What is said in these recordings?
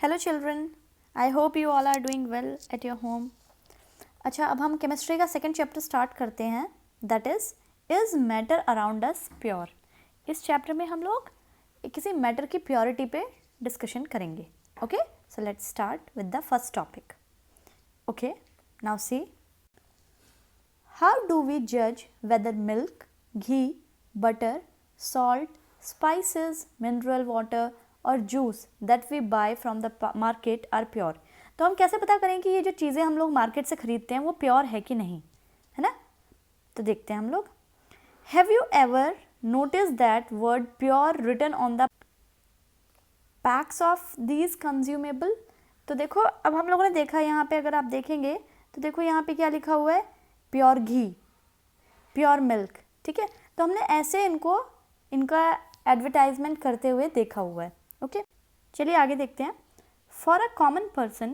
Hello children, I hope you all are doing well at your home. अच्छा, अब हम chemistry का second chapter start करते हैं, that is matter around us pure. इस chapter में हम लोग किसी मैटर की प्योरिटी पे डिस्कशन करेंगे। Okay, so let's start with the first topic. Okay, now see, how do we जज whether milk, ghee, butter, salt, spices, mineral water और juice that we buy from the market are pure. तो हम कैसे पता करें कि ये जो चीज़ें हम लोग मार्केट से खरीदते हैं वो प्योर है कि नहीं, है ना। तो देखते हैं हम लोग। Have you ever notice that word pure written on the packs of these consumable. तो देखो, अब हम लोगों ने देखा यहाँ पे, अगर आप देखेंगे तो देखो यहाँ पे क्या लिखा हुआ है, प्योर घी, प्योर मिल्क। ठीक है, तो हमने ऐसे इनका एडवर्टाइजमेंट करते हुए देखा हुआ है। ओके, चलिए आगे देखते हैं। For a common person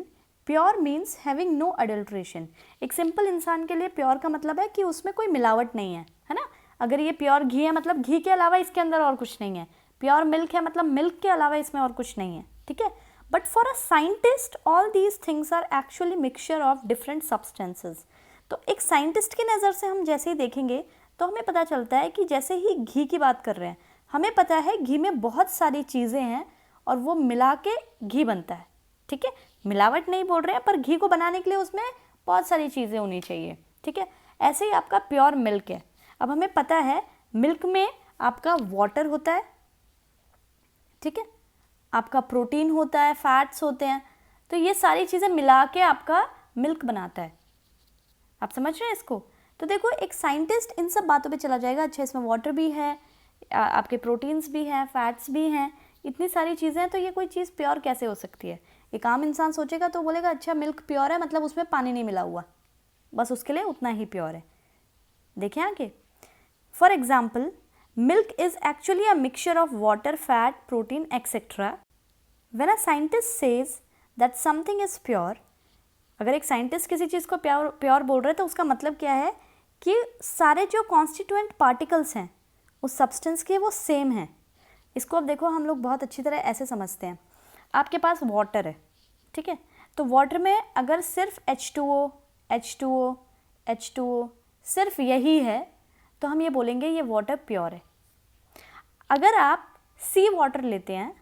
pure means having no adulteration. एक सिंपल इंसान के लिए प्योर का मतलब है कि उसमें कोई मिलावट नहीं है ना। अगर ये प्योर घी है मतलब घी के अलावा इसके अंदर और कुछ नहीं है। प्योर मिल्क है मतलब मिल्क के अलावा इसमें और कुछ नहीं है। ठीक है, but for a scientist all these things are actually mixture of different substances. तो एक साइंटिस्ट की नज़र से हम जैसे ही देखेंगे तो हमें पता चलता है कि जैसे ही घी की बात कर रहे हैं, हमें पता है घी में बहुत सारी चीज़ें हैं और वो मिला के घी बनता है। ठीक है, मिलावट नहीं बोल रहे हैं, पर घी को बनाने के लिए उसमें बहुत सारी चीज़ें होनी चाहिए। ठीक है, ऐसे ही आपका प्योर मिल्क है। अब हमें पता है मिल्क में आपका वाटर होता है, ठीक है, आपका प्रोटीन होता है, फैट्स होते हैं, तो ये सारी चीज़ें मिला के आपका मिल्क बनाता है। आप समझ रहे हैं इसको। तो देखो, एक साइंटिस्ट इन सब बातों पे चला जाएगा, अच्छा इसमें वाटर भी है, आपके प्रोटीन्स भी हैं, फैट्स भी हैं, इतनी सारी चीज़ें हैं, तो ये कोई चीज़ प्योर कैसे हो सकती है। एक आम इंसान सोचेगा तो बोलेगा अच्छा मिल्क प्योर है मतलब उसमें पानी नहीं मिला हुआ, बस उसके लिए उतना ही प्योर है। देखें आगे, for example milk is actually a mixture of water, fat, protein etcetera. When a scientist says that something is pure, अगर एक साइंटिस्ट किसी चीज़ को प्योर बोल रहे हैं तो उसका मतलब क्या है कि सारे जो कॉन्स्टिट्यूएंट पार्टिकल्स हैं उस सब्सटेंस के वो सेम हैं। इसको अब देखो, हम लोग बहुत अच्छी तरह ऐसे समझते हैं। आपके पास वाटर है, ठीक है, तो वाटर में अगर सिर्फ H2O, H2O, H2O सिर्फ यही है तो हम ये बोलेंगे ये वाटर प्योर है। अगर आप सी वाटर लेते हैं,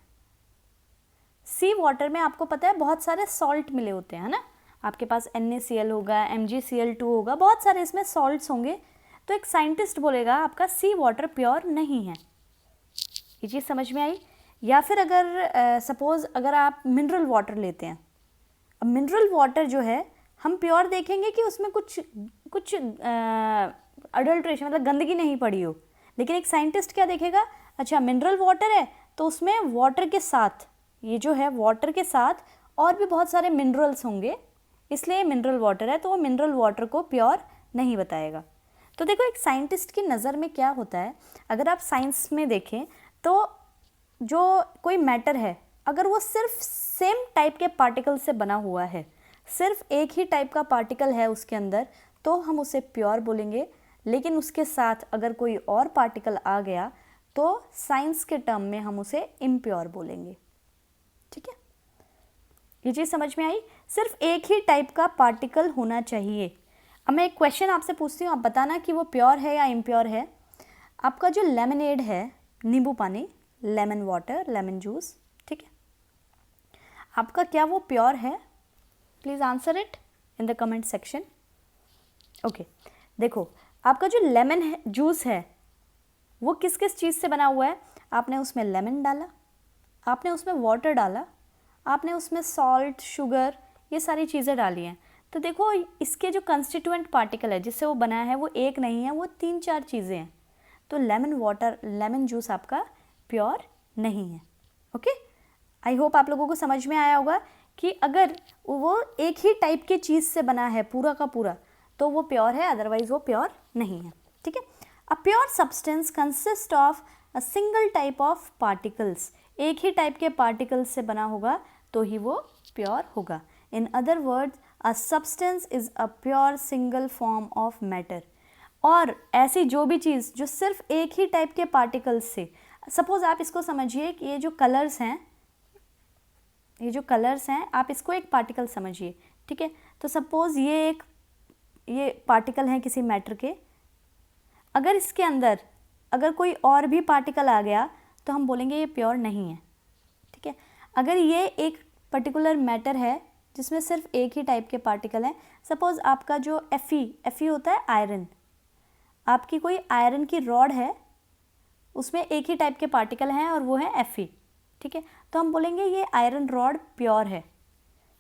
सी वाटर में आपको पता है बहुत सारे सॉल्ट मिले होते हैं, है ना। आपके पास NaCl होगा, MgCl2 होगा, बहुत सारे इसमें सॉल्ट्स होंगे। तो एक साइंटिस्ट बोलेगा आपका सी वाटर प्योर नहीं है। ये चीज़ समझ में आई। या फिर अगर सपोज़ अगर आप मिनरल वाटर लेते हैं, अब मिनरल वाटर जो है हम प्योर देखेंगे कि उसमें कुछ अडल्ट्रेशन मतलब गंदगी नहीं पड़ी हो, लेकिन एक साइंटिस्ट क्या देखेगा, अच्छा मिनरल वाटर है तो उसमें वाटर के साथ, ये जो है वाटर के साथ और भी बहुत सारे मिनरल्स होंगे, इसलिए मिनरल वाटर है, तो वो मिनरल वाटर को प्योर नहीं बताएगा। तो देखो, एक साइंटिस्ट की नज़र में क्या होता है, अगर आप साइंस में देखें तो जो कोई मैटर है अगर वो सिर्फ सेम टाइप के पार्टिकल से बना हुआ है, सिर्फ एक ही टाइप का पार्टिकल है उसके अंदर, तो हम उसे प्योर बोलेंगे। लेकिन उसके साथ अगर कोई और पार्टिकल आ गया तो साइंस के टर्म में हम उसे इम्प्योर बोलेंगे। ठीक है, ये चीज़ समझ में आई। सिर्फ एक ही टाइप का पार्टिकल होना चाहिए। अब मैं एक क्वेश्चन आपसे पूछती हूँ, आप बताना कि वो प्योर है या इम्प्योर है। आपका जो लेमनेड है, नींबू पानी, लेमन वाटर, लेमन जूस, ठीक है, आपका क्या वो प्योर है? Please answer it in the comment section. Okay, देखो आपका जो लेमन जूस है वो किस किस चीज़ से बना हुआ है। आपने उसमें लेमन डाला, आपने उसमें वाटर डाला, आपने उसमें सॉल्ट, शुगर, ये सारी चीज़ें डाली हैं। तो देखो, इसके जो कंस्टिट्यूएंट पार्टिकल है जिससे वो बना है वो एक नहीं है, वो 3-4 चीज़ें हैं। तो लेमन वाटर, लेमन जूस आपका प्योर नहीं है। ओके, आई होप आप लोगों को समझ में आया होगा कि अगर वो एक ही टाइप की चीज़ से बना है पूरा का पूरा तो वो प्योर है, अदरवाइज वो प्योर नहीं है। ठीक है, a pure substance consist of a single type of particles. एक ही टाइप के पार्टिकल्स से बना होगा तो ही वो प्योर होगा। In other words, a substance is a pure single form of matter. और ऐसी जो भी चीज़ जो सिर्फ एक ही टाइप के पार्टिकल्स से, सपोज आप इसको समझिए कि ये जो कलर्स हैं, ये जो कलर्स हैं आप इसको एक पार्टिकल समझिए, ठीक है। तो सपोज ये पार्टिकल हैं किसी मैटर के, अगर इसके अंदर अगर कोई और भी पार्टिकल आ गया तो हम बोलेंगे ये प्योर नहीं है, ठीक है। अगर ये एक पर्टिकुलर मैटर है जिसमें सिर्फ एक ही टाइप के पार्टिकल हैं, सपोज आपका जो एफी होता है आयरन, आपकी कोई आयरन की रॉड है उसमें एक ही टाइप के पार्टिकल हैं और वो है एफी, ठीक है। तो हम बोलेंगे ये आयरन रॉड प्योर है,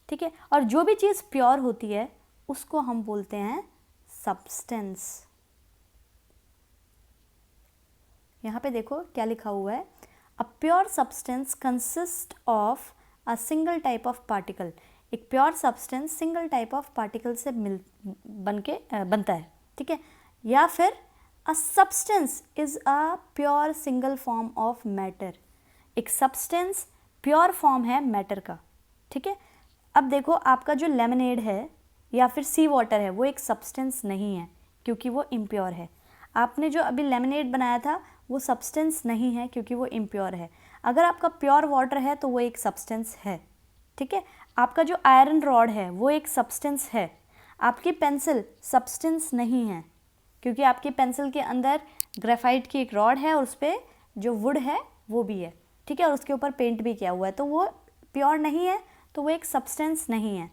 ठीक है। और जो भी चीज़ प्योर होती है उसको हम बोलते हैं सब्सटेंस। यहाँ पे देखो क्या लिखा हुआ है, a pure substance consist of a single type of particle. एक pure substance single type of particle से बनता है, ठीक है। या फिर a substance is a pure single form of matter. एक सब्सटेंस प्योर फॉर्म है मैटर का, ठीक है। अब देखो आपका जो लेमनेड है या फिर सी वाटर है वो एक सब्सटेंस नहीं है क्योंकि वो इम्प्योर है। आपने जो अभी लेमनेड बनाया था वो सब्सटेंस नहीं है क्योंकि वो इम्प्योर है। अगर आपका प्योर वाटर है तो वो एक सब्सटेंस है, ठीक है। आपका जो आयरन रॉड है वो एक सब्सटेंस है। आपकी पेंसिल सब्सटेंस नहीं है क्योंकि आपकी पेंसिल के अंदर ग्रेफाइट की एक रॉड है और उस पर जो वुड है वो भी है, ठीक है, और उसके ऊपर पेंट भी किया हुआ है, तो वो प्योर नहीं है, तो वो एक सब्सटेंस नहीं है।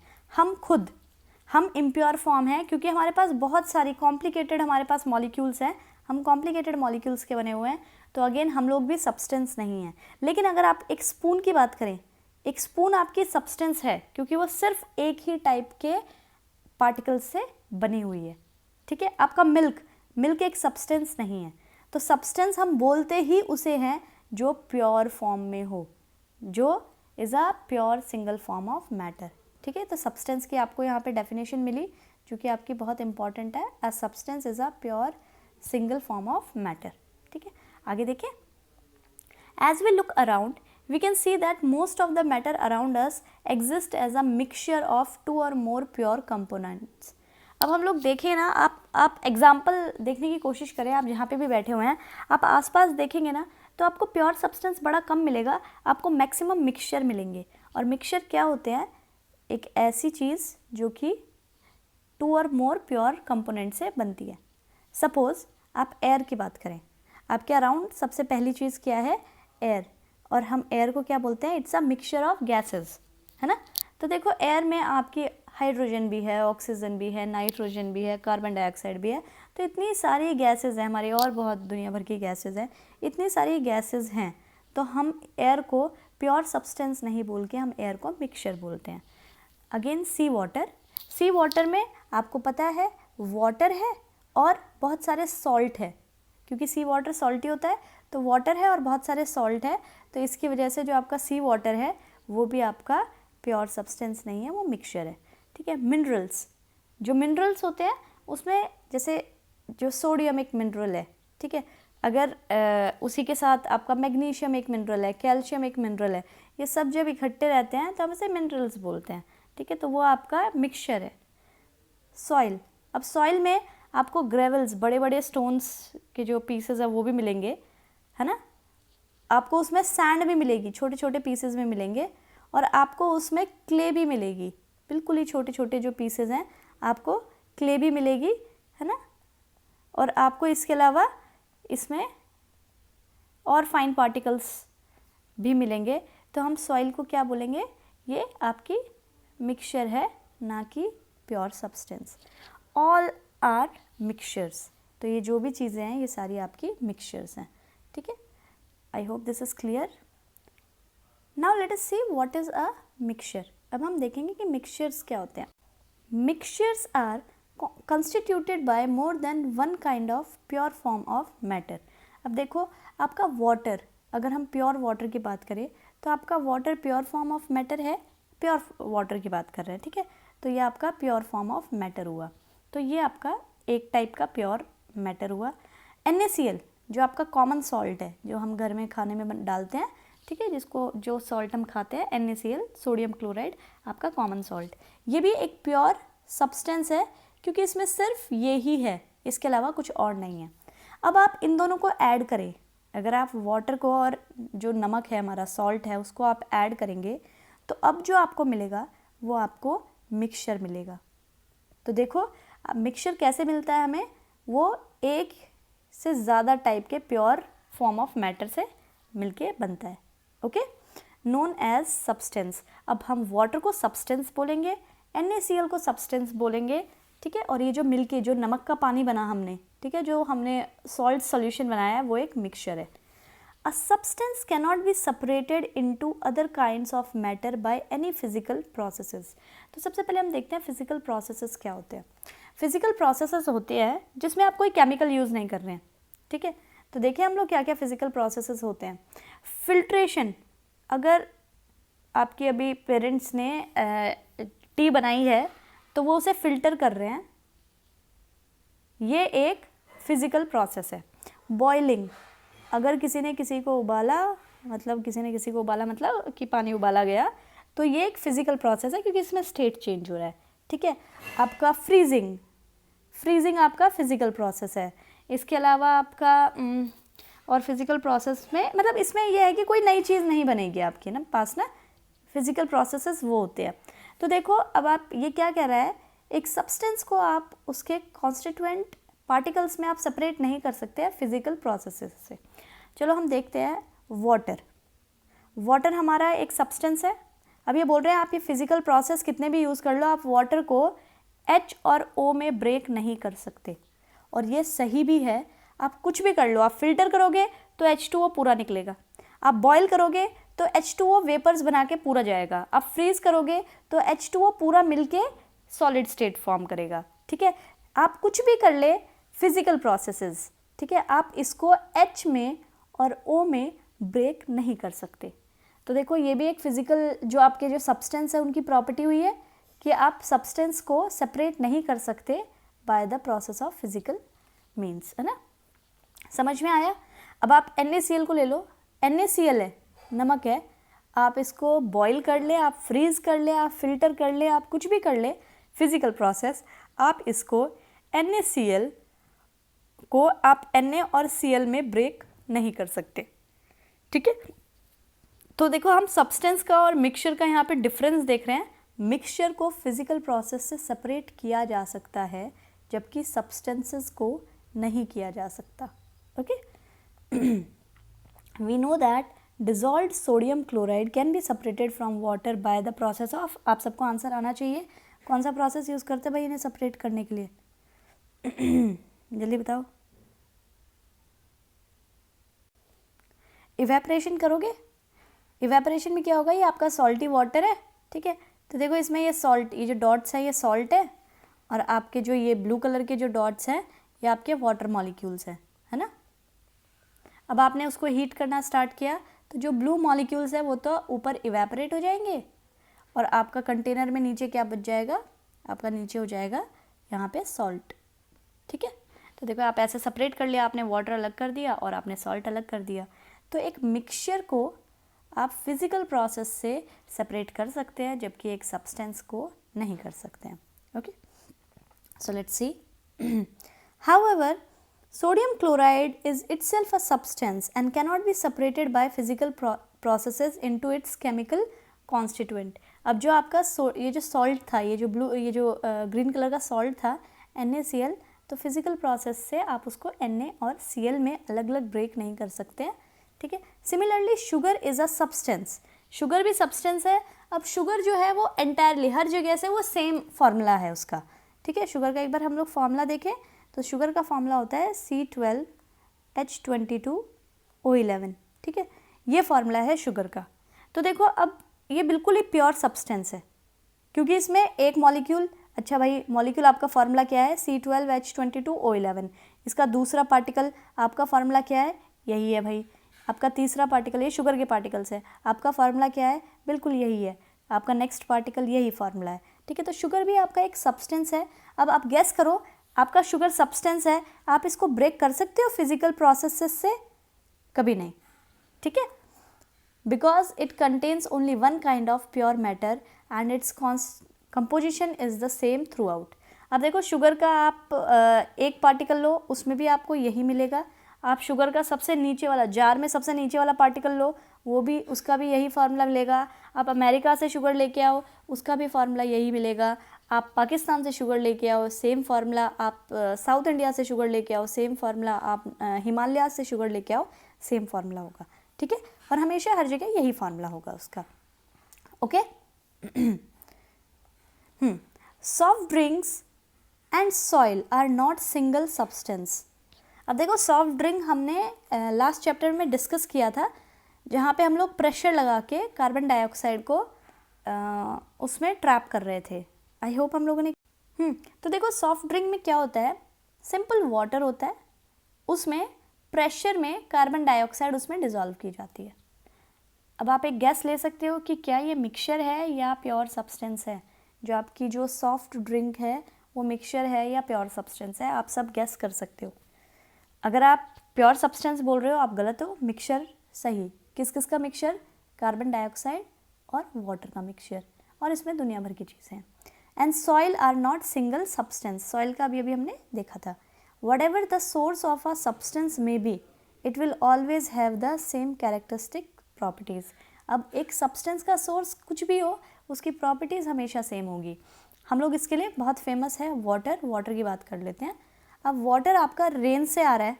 हम इम्प्योर फॉर्म है क्योंकि हमारे पास बहुत सारी कॉम्प्लिकेटेड हमारे पास मॉलिक्यूल्स हैं, हम कॉम्प्लिकेटेड मॉलिक्यूल्स के बने हुए हैं, तो अगेन हम लोग भी सब्सटेंस नहीं हैं। लेकिन अगर आप एक स्पून की बात करें, एक स्पून आपकी सब्सटेंस है क्योंकि वो सिर्फ एक ही टाइप के पार्टिकल्स से बनी हुई है, ठीक है। आपका मिल्क एक सब्सटेंस नहीं है, तो सब्सटेंस हम बोलते ही उसे हैं जो प्योर फॉर्म में हो, जो is a pure single form of matter, ठीक है। तो सब्सटेंस की आपको यहाँ पे डेफिनेशन मिली जो कि आपकी बहुत इंपॉर्टेंट है, a substance is a pure single form of matter, ठीक है। आगे देखिए, as we look around we can see that most of the matter around us exist as a mixture of two or more pure components। अब हम लोग देखें ना, आप एग्जाम्पल देखने की कोशिश करें, आप जहाँ पे भी बैठे हुए हैं आप आसपास देखेंगे ना तो आपको प्योर सब्सटेंस बड़ा कम मिलेगा, आपको मैक्सिमम मिक्सचर मिलेंगे। और मिक्सचर क्या होते हैं, एक ऐसी चीज़ जो कि टू और मोर प्योर कंपोनेंट से बनती है। सपोज़ आप एयर की बात करें, आपके अराउंड सबसे पहली चीज़ क्या है, एयर, और हम एयर को क्या बोलते हैं, it's a mixture of gases, है ना। तो देखो एयर में आपकी हाइड्रोजन भी है, ऑक्सीजन भी है, नाइट्रोजन भी है, कार्बन डाइऑक्साइड भी है, तो इतनी सारी गैसेस हैं हमारी, और बहुत दुनिया भर की गैसेस हैं, इतनी सारी गैसेस हैं, तो हम एयर को प्योर सब्सटेंस नहीं बोल के हम एयर को मिक्सचर बोलते हैं। अगेन सी वाटर में आपको पता है वाटर है और बहुत सारे सॉल्ट है, क्योंकि सी वाटर सॉल्टी होता है, तो वाटर है और बहुत सारे सॉल्ट है, तो इसकी वजह से जो आपका सी वाटर है वो भी आपका प्योर सब्सटेंस नहीं है, वो मिक्सचर है, ठीक है। जो मिनरल्स होते हैं उसमें जैसे जो सोडियम एक मिनरल है, ठीक है, अगर उसी के साथ आपका मैग्नीशियम एक मिनरल है, कैल्शियम एक मिनरल है, ये सब जब इकट्ठे रहते हैं तो हम इसे मिनरल्स बोलते हैं, ठीक है, तो वो आपका मिक्सचर है। सॉइल, अब सॉइल में आपको ग्रेवल्स, बड़े बड़े स्टोन्स के जो पीसेस है वो भी मिलेंगे, है ना, आपको उसमें सैंड भी मिलेगी, छोटे छोटे पीसेस में मिलेंगे, और आपको उसमें क्ले भी मिलेगी, बिल्कुल ही छोटे छोटे जो पीसेस हैं आपको क्ले भी मिलेगी, है ना, और आपको इसके अलावा इसमें और फाइन पार्टिकल्स भी मिलेंगे। तो हम सॉइल को क्या बोलेंगे, ये आपकी मिक्सचर है, ना कि pure substance. All are mixtures, तो ये जो भी चीज़ें हैं ये सारी आपकी मिक्सचर्स हैं, ठीक है। I hope this is clear. Now let us see what is a mixture. अब हम देखेंगे कि मिक्सचर्स क्या होते हैं। Mixtures are constituted by more than one kind of pure form of matter। अब देखो आपका वाटर, अगर हम प्योर वाटर की बात करें तो आपका water pure form of matter है, प्योर वाटर की बात कर रहे हैं, ठीक है, तो ये आपका प्योर फॉर्म ऑफ मैटर हुआ, तो ये आपका एक टाइप का प्योर मैटर हुआ। NaCl जो आपका कॉमन सॉल्ट है, जो हम घर में खाने में डालते हैं, ठीक है, जिसको जो सॉल्ट हम खाते हैं, NaCl सोडियम क्लोराइड आपका कॉमन सॉल्ट, ये भी एक प्योर सब्सटेंस है क्योंकि इसमें सिर्फ ये ही है, इसके अलावा कुछ और नहीं है। अब आप इन दोनों को ऐड करें, अगर आप वाटर को और जो नमक है हमारा सॉल्ट है उसको आप ऐड करेंगे तो अब जो आपको मिलेगा वो आपको मिक्सचर मिलेगा। तो देखो अब मिक्सचर कैसे मिलता है हमें, वो एक से ज़्यादा टाइप के प्योर फॉर्म ऑफ मैटर से मिलके बनता है। Okay, known as substance. अब हम वाटर को सब्सटेंस बोलेंगे, NaCl को सब्सटेंस बोलेंगे, ठीक है। और ये जो मिलके जो नमक का पानी बना हमने, ठीक है, जो हमने सॉल्ट सॉल्यूशन बनाया है वो एक मिक्सचर है। A substance cannot be separated into other kinds of matter by any physical processes। तो सबसे पहले हम देखते हैं फिजिकल प्रोसेसेस क्या होते हैं। फिजिकल प्रोसेसेस होते हैं जिसमें आप कोई केमिकल यूज़ नहीं कर रहे हैं, ठीक है। तो देखिए हम लोग क्या क्या फिजिकल प्रोसेसेस होते हैं। फिल्ट्रेशन, अगर आपके अभी पेरेंट्स ने टी बनाई है तो वो उसे फिल्टर कर रहे हैं, ये एक फिजिकल प्रोसेस है। बॉइलिंग, अगर किसी ने किसी को उबाला, मतलब कि पानी उबाला गया, तो ये एक फिजिकल प्रोसेस है क्योंकि इसमें स्टेट चेंज हो रहा है, ठीक है। आपका फ्रीजिंग आपका फिजिकल प्रोसेस है। इसके अलावा आपका और फिजिकल प्रोसेस में मतलब इसमें यह है कि कोई नई चीज़ नहीं बनेगी आपकी ना पास ना, फिजिकल प्रोसेसेस वो होते हैं। तो देखो अब आप ये क्या कह रहा है, एक सब्सटेंस को आप उसके कॉन्स्टिट्यूएंट पार्टिकल्स में आप सेपरेट नहीं कर सकते हैं फिजिकल प्रोसेसेस से। चलो हम देखते हैं वाटर हमारा एक सब्सटेंस है। अब ये बोल रहे हैं आप ये फिजिकल प्रोसेस कितने भी यूज़ कर लो, आप वाटर को H और O में ब्रेक नहीं कर सकते। और ये सही भी है, आप कुछ भी कर लो, आप फिल्टर करोगे तो H2O पूरा निकलेगा, आप बॉयल करोगे तो H2O वेपर्स बना के पूरा जाएगा, आप फ्रीज करोगे तो H2O पूरा मिलके सॉलिड स्टेट फॉर्म करेगा, ठीक है। आप कुछ भी कर ले फिजिकल प्रोसेसेस, ठीक है, आप इसको H में और O में ब्रेक नहीं कर सकते। तो देखो ये भी एक फिजिकल जो आपके जो सब्सटेंस है उनकी प्रॉपर्टी हुई है कि आप सब्सटेंस को सेपरेट नहीं कर सकते bye the process of physical means, है ना। समझ में आया। अब आप NaCl को ले लो, NaCl है, नमक है, आप इसको बॉईल कर ले, आप फ्रीज कर ले, आप फिल्टर कर ले, आप कुछ भी कर ले फिजिकल प्रोसेस, आप इसको NaCl को आप Na और Cl में ब्रेक नहीं कर सकते, ठीक है। तो देखो हम सब्सटेंस का और मिक्सचर का यहाँ पे डिफरेंस देख रहे हैं। मिक्सचर को फिजिकल प्रोसेस से सेपरेट किया जा सकता है जबकि सब्सटेंसेस को नहीं किया जा सकता, okay. We know that dissolved sodium chloride can be separated from water by the process of, आप सबको आंसर आना चाहिए, कौन सा प्रोसेस यूज़ करते हैं भाई इन्हें सेपरेट करने के लिए? जल्दी बताओ। इवेपरेशन करोगे, इवेपरेशन में क्या होगा, ये आपका सॉल्टी वाटर है, ठीक है। तो देखो इसमें ये सॉल्ट, ये जो डॉट्स है ये सॉल्ट है, और आपके जो ये ब्लू कलर के जो डॉट्स हैं ये आपके वाटर मॉलिक्यूल्स हैं, है ना। अब आपने उसको हीट करना स्टार्ट किया तो जो ब्लू मॉलिक्यूल्स है वो तो ऊपर इवेपरेट हो जाएंगे और आपका कंटेनर में नीचे क्या बच जाएगा, आपका नीचे हो जाएगा यहाँ पे सॉल्ट, ठीक है। तो देखो आप ऐसे सेपरेट कर लिया, आपने वाटर अलग कर दिया और आपने सॉल्ट अलग कर दिया। तो एक मिक्सचर को आप फिजिकल प्रोसेस से सेपरेट कर सकते हैं जबकि एक सब्सटेंस को नहीं कर सकते हैं, okay. So let's see. However sodium chloride is itself a substance and cannot be separated by physical processes into its chemical constituent। अब जो आपका ये जो सॉल्ट था, ये जो ग्रीन कलर का सॉल्ट था NaCl, तो फिजिकल प्रोसेस से आप उसको Na और Cl में अलग अलग ब्रेक नहीं कर सकते हैं, ठीक है। Similarly sugar is a substance, sugar भी सब्सटेंस है। अब शुगर जो है वो एंटायरली हर जगह से वो सेम फार्मूला है उसका, ठीक है। शुगर का एक बार हम लोग फार्मूला देखें तो शुगर का फार्मूला होता है C12H22O11, ठीक है, ये फार्मूला है शुगर का। तो देखो अब ये बिल्कुल ही प्योर सब्सटेंस है क्योंकि इसमें एक मॉलिक्यूल, अच्छा भाई मॉलिक्यूल आपका फार्मूला क्या है, C12H22O11, इसका दूसरा पार्टिकल आपका फार्मूला क्या है, यही है भाई, आपका तीसरा पार्टिकल, ये शुगर के पार्टिकल्स है, आपका फार्मूला क्या है, बिल्कुल यही है, आपका नेक्स्ट पार्टिकल यही फार्मूला है, ठीक है। तो शुगर भी आपका एक सब्सटेंस है। अब आप गेस करो, आपका शुगर सब्सटेंस है, आप इसको ब्रेक कर सकते हो फिजिकल प्रोसेसेस से? कभी नहीं, ठीक है, because it contains only one kind of pure matter and its composition is the same through out. अब देखो शुगर का आप एक पार्टिकल लो, उसमें भी आपको यही मिलेगा। आप शुगर का सबसे नीचे वाला जार में सबसे नीचे वाला पार्टिकल लो, वो भी, उसका भी यही फार्मूला मिलेगा। आप अमेरिका से शुगर लेके आओ, उसका भी फार्मूला यही मिलेगा। आप पाकिस्तान से शुगर लेके आओ, सेम फार्मूला। आप साउथ इंडिया से शुगर लेके आओ, सेम फार्मूला। आप हिमालय से शुगर लेके आओ, सेम फार्मूला होगा, ठीक है। और हमेशा हर जगह यही फार्मूला होगा उसका, okay. Soft drinks and soil are not single substance. अब देखो, सॉफ्ट ड्रिंक हमने लास्ट चैप्टर में डिस्कस किया था, जहाँ पे हम लोग प्रेशर लगा के कार्बन डाइऑक्साइड को उसमें ट्रैप कर रहे थे। आई होप हम लोगों ने तो देखो, सॉफ्ट ड्रिंक में क्या होता है, सिंपल वाटर होता है, उसमें प्रेशर में कार्बन डाइऑक्साइड उसमें डिज़ोल्व की जाती है। अब आप एक गैस ले सकते हो कि क्या ये मिक्सचर है या प्योर सब्सटेंस है। जो आपकी जो सॉफ्ट ड्रिंक है वो मिक्सचर है या प्योर सब्सटेंस है, आप सब गैस कर सकते हो। अगर आप प्योर सब्सटेंस बोल रहे हो, आप गलत हो। मिक्सचर सही। किस किस का मिक्सचर? कार्बन डाइऑक्साइड और वाटर का मिक्सचर, और इसमें दुनिया भर की चीज़ें हैं। And soil are not single substance. Soil का भी अभी हमने देखा था। Whatever the source of a substance may be, it will always have the same characteristic properties. अब एक सब्सटेंस का सोर्स कुछ भी हो, उसकी प्रॉपर्टीज़ हमेशा सेम होगी। हम लोग इसके लिए बहुत फेमस है वाटर। वाटर की बात कर लेते हैं। अब वाटर आपका रेन से आ रहा है,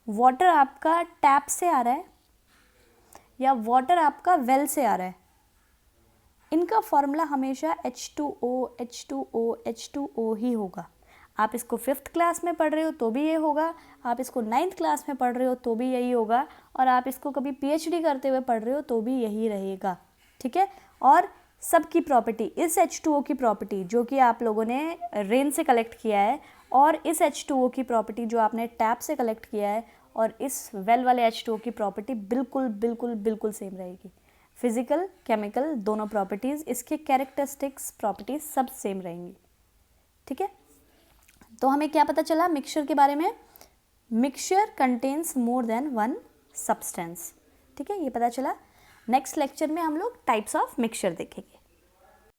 वाटर आपका टैप से आ रहा है, या वाटर आपका वेल से आ रहा है, इनका फॉर्मूला हमेशा H2O H2O H2O ही होगा। आप इसको 5th क्लास में पढ़ रहे हो तो भी ये होगा, आप इसको 9th क्लास में पढ़ रहे हो तो भी यही होगा, और आप इसको कभी PhD करते हुए पढ़ रहे हो तो भी यही रहेगा, ठीक है। और सबकी प्रॉपर्टी, इस H2O की प्रॉपर्टी जो कि आप लोगों ने रेन से कलेक्ट किया है, और इस H2O की प्रॉपर्टी जो आपने टैप से कलेक्ट किया है, और इस वेल वाले H2O की प्रॉपर्टी बिल्कुल बिल्कुल बिल्कुल सेम रहेगी। फिजिकल, केमिकल दोनों प्रॉपर्टीज़, इसके कैरेक्टरिस्टिक्स, प्रॉपर्टीज़ सब सेम रहेंगी, ठीक है। तो हमें क्या पता चला मिक्सचर के बारे में? Mixture contains more than one substance, ठीक है, ये पता चला। नेक्स्ट लेक्चर में हम लोग टाइप्स ऑफ मिक्सचर देखेंगे।